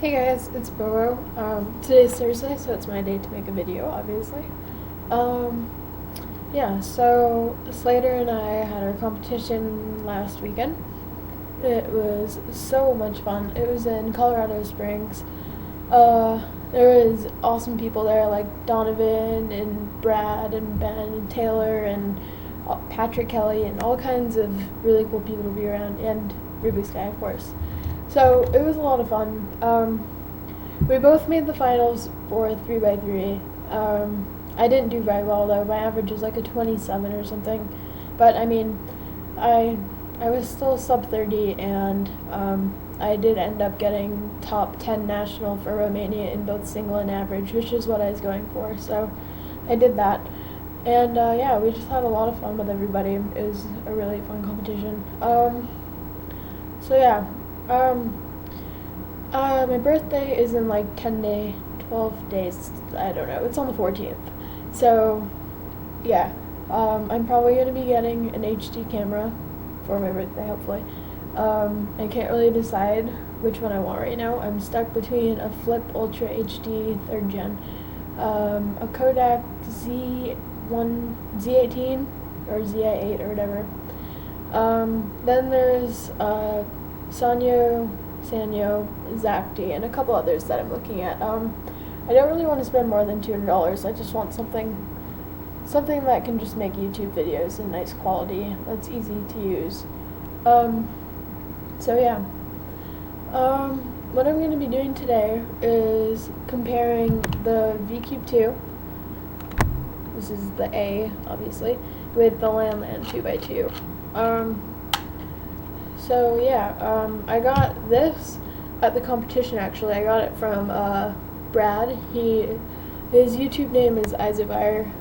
Hey guys, it's Bobo. Today's Thursday, so it's my day to make a video, obviously. Um, so Slater and I had our competition last weekend. It was so much fun. It was in Colorado Springs. There was awesome people there, like Donovan and Brad and Ben and Taylor and Patrick Kelly and all kinds of really cool people to be around, and Rubik's Guy, of course. So it was a lot of fun. We both made the finals for 3x3. I didn't do very well though. My average was like a 27 or something. But I mean, I was still sub 30, and I did end up getting top 10 national for Romania in both single and average, which is what I was going for. So I did that. And we just had a lot of fun with everybody. It was a really fun competition. My birthday is in like 12 days, I don't know, it's on the 14th. So, yeah, I'm probably going to be getting an HD camera for my birthday, hopefully. I can't really decide which one I want right now. I'm stuck between a Flip Ultra HD 3rd gen, a Kodak Z18 or ZI8 or whatever. Then there's Sanyo, Zacti, and a couple others that I'm looking at. I don't really want to spend more than $200. I just want something that can just make YouTube videos in nice quality, that's easy to use. What I'm going to be doing today is comparing the VCube 2, this is the A, obviously, with the Lanlan 2x2. I got this at the competition, actually. I got it from Brad. His YouTube name is Isavire.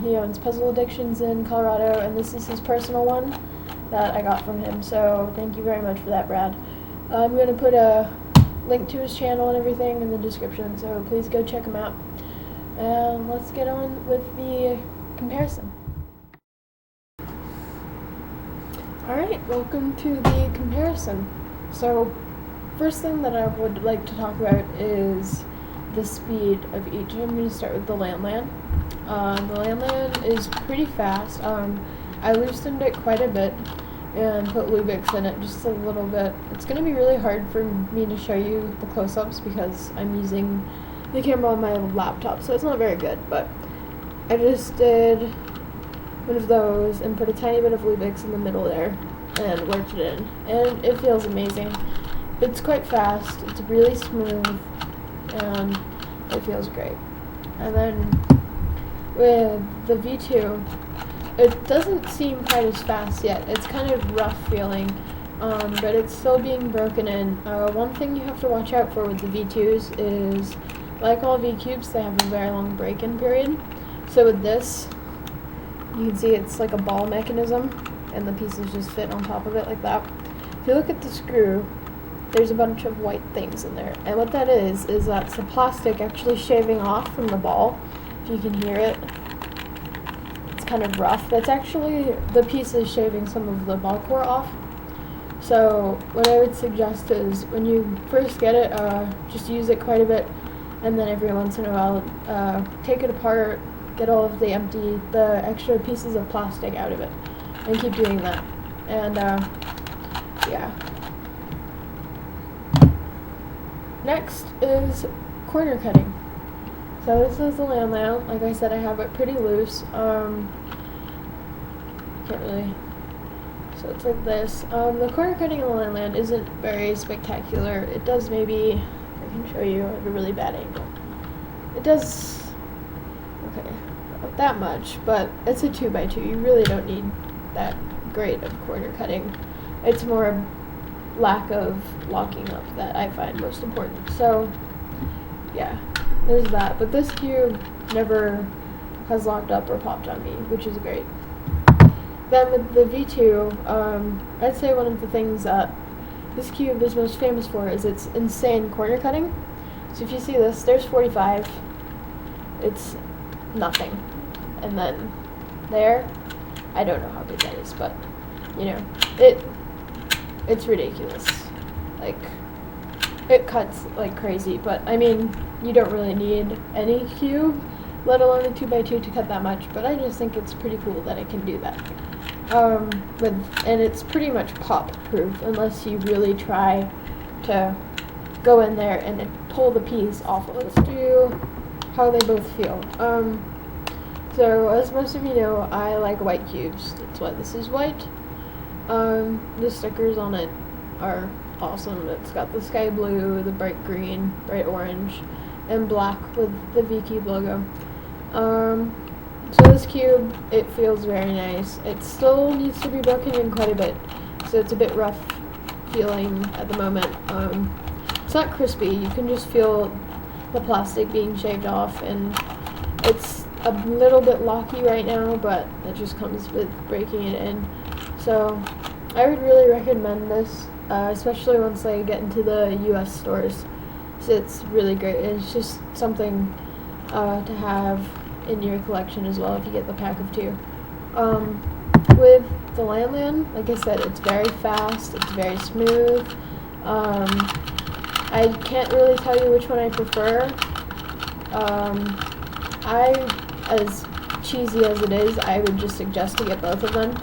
He owns Puzzle Addictions in Colorado, and this is his personal one that I got from him, so thank you very much for that, Brad. I'm going to put a link to his channel and everything in the description, so please go check him out. And let's get on with the comparison. Alright, welcome to the comparison. So, first thing that I would like to talk about is the speed of each. I'm going to start with the Lanlan. The Lanlan is pretty fast. I loosened it quite a bit and put Lubix in it just a little bit. It's going to be really hard for me to show you the close-ups because I'm using the camera on my laptop, so it's not very good, but I just did one of those and put a tiny bit of Lubix in the middle there and worked it in, and it feels amazing. It's quite fast, it's really smooth, and it feels great. And then with the V2, it doesn't seem quite as fast yet. It's kind of rough feeling, but it's still being broken in. One thing you have to watch out for with the V2s is, like all V-Cubes, they have a very long break-in period. So with this, you can see it's like a ball mechanism, and the pieces just fit on top of it like that. If you look at the screw, there's a bunch of white things in there, and what that is that's the plastic actually shaving off from the ball. If you can hear it, it's kind of rough. That's actually the pieces shaving some of the ball core off. So what I would suggest is when you first get it, just use it quite a bit, and then every once in a while take it apart, get all of the extra pieces of plastic out of it, and keep doing that. And next is corner cutting. So this is the Lanlan. Like I said, I have it pretty loose. Can't really. So it's like this. The corner cutting in the Lanlan isn't very spectacular. It does maybe, I can show you, I have a really bad angle. It does, okay, not that much, but it's a 2x2. You really don't need that great of corner cutting. It's more lack of locking up that I find most important. So, yeah, there's that. But this cube never has locked up or popped on me, which is great. Then with the V2, I'd say one of the things that this cube is most famous for is its insane corner cutting. So if you see this, there's 45. It's nothing. And then there, I don't know how big that is, but, you know, it's ridiculous. Like, it cuts like crazy, but I mean, you don't really need any cube, let alone a 2x2 to cut that much, but I just think it's pretty cool that it can do that. And it's pretty much pop proof unless you really try to go in there and pull the piece off. Let's do how they both feel. So as most of you know, I like white cubes. That's why this is white. The stickers on it are awesome. It's got the sky blue, the bright green, bright orange, and black with the V-Cube logo. So this cube, it feels very nice. It still needs to be broken in quite a bit, so it's a bit rough feeling at the moment. It's not crispy. You can just feel the plastic being shaved off, and it's a little bit locky right now, but that just comes with breaking it in. So I would really recommend this, especially once I get into the US stores. So it's really great. It's just something to have in your collection as well if you get the pack of 2. With the Lanlan, like I said, it's very fast, it's very smooth. I can't really tell you which one I prefer. As cheesy as it is, I would just suggest to get both of them.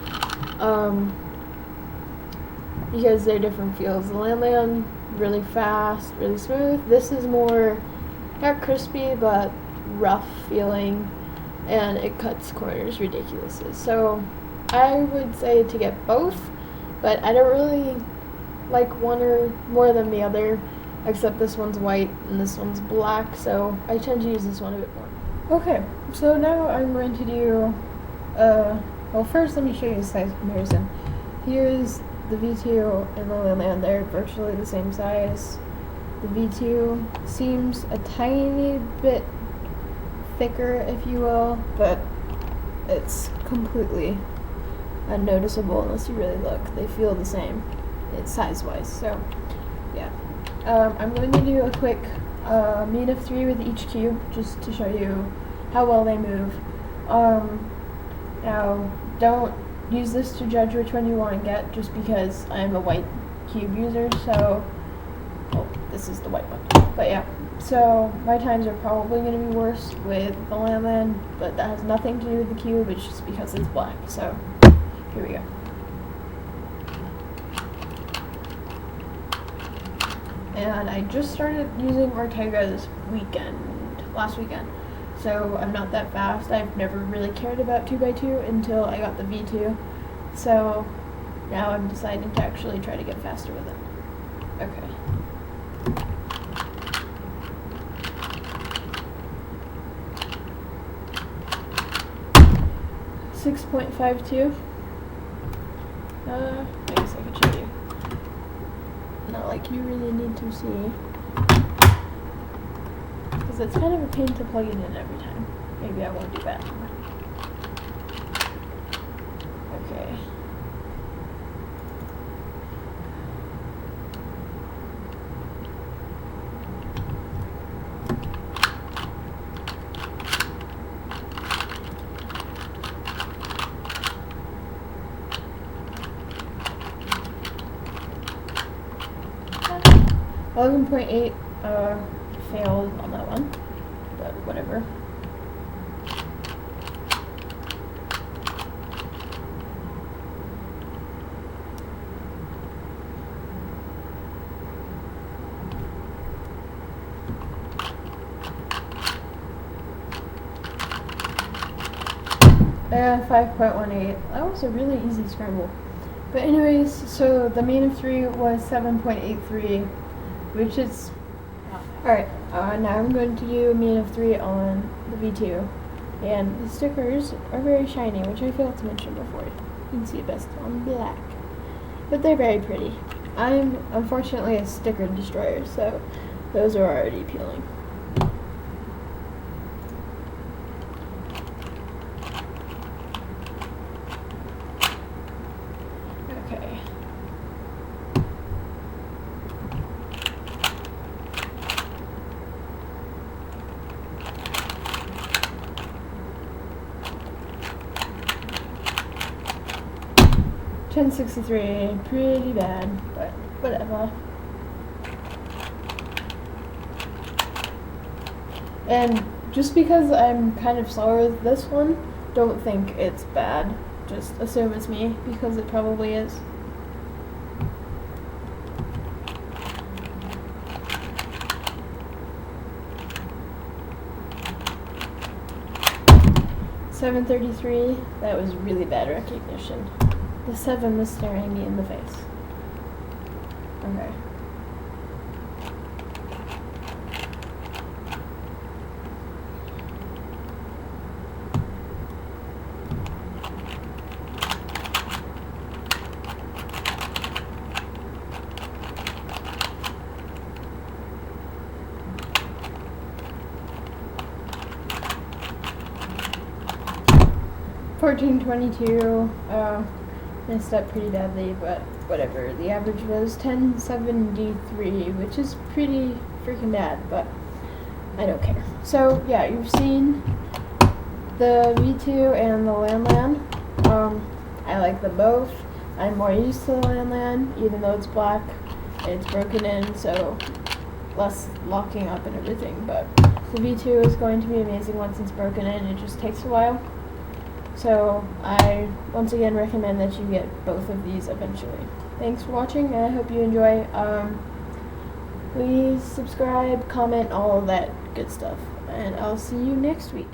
Because they're different feels. The Lanlan, really fast, really smooth. This is more, not crispy, but rough feeling, and it cuts corners ridiculously. So I would say to get both, but I don't really like one or more than the other, except this one's white and this one's black, so I tend to use this one a bit more. Okay, so now I'm going to do, well, first let me show you the size comparison. Here's the V2 and the Lanlan. They're virtually the same size. The V2 seems a tiny bit thicker, if you will, but it's completely unnoticeable unless you really look. They feel the same. It's size-wise, so yeah. I'm going to do a quick mean of 3 with each cube, just to show you how well they move. Now, don't use this to judge which one you want to get, just because I'm a white cube user, so, well, this is the white one. But yeah, so my times are probably going to be worse with the Lanlan, but that has nothing to do with the cube, it's just because it's black. So, here we go. And I just started using Ortega this last weekend, so I'm not that fast. I've never really cared about 2x2 until I got the V2, so now I'm deciding to actually try to get faster with it. Okay. .52. I guess I could show you. Not like you really need to see, because it's kind of a pain to plug it in every time. Maybe I won't do that. Okay. .8 failed on that one, but whatever. And 5.18. That was a really easy scramble. But anyways, so the mean of 3 was 7.83. Which is, alright, now I'm going to do a mean of 3 on the V2, and the stickers are very shiny, which I failed to mention before. You can see it best on black, but they're very pretty. I'm unfortunately a sticker destroyer, so those are already peeling. Okay. .1063, pretty bad, but whatever. And just because I'm kind of slower with this one, don't think it's bad. Just assume it's me, because it probably is. $733, that was really bad recognition. The 7 was staring me in the face. Okay. $14.22, messed up pretty badly, but whatever. The average was $10.73, which is pretty freaking bad, but I don't care. So yeah, you've seen the V2 and the Lanlan. I like them both. I'm more used to the Lanlan, even though it's black and it's broken in, so less locking up and everything, but the V2 is going to be amazing once it's broken in. It just takes a while. So I once again recommend that you get both of these eventually. Thanks for watching, and I hope you enjoy. Please subscribe, comment, all of that good stuff, and I'll see you next week.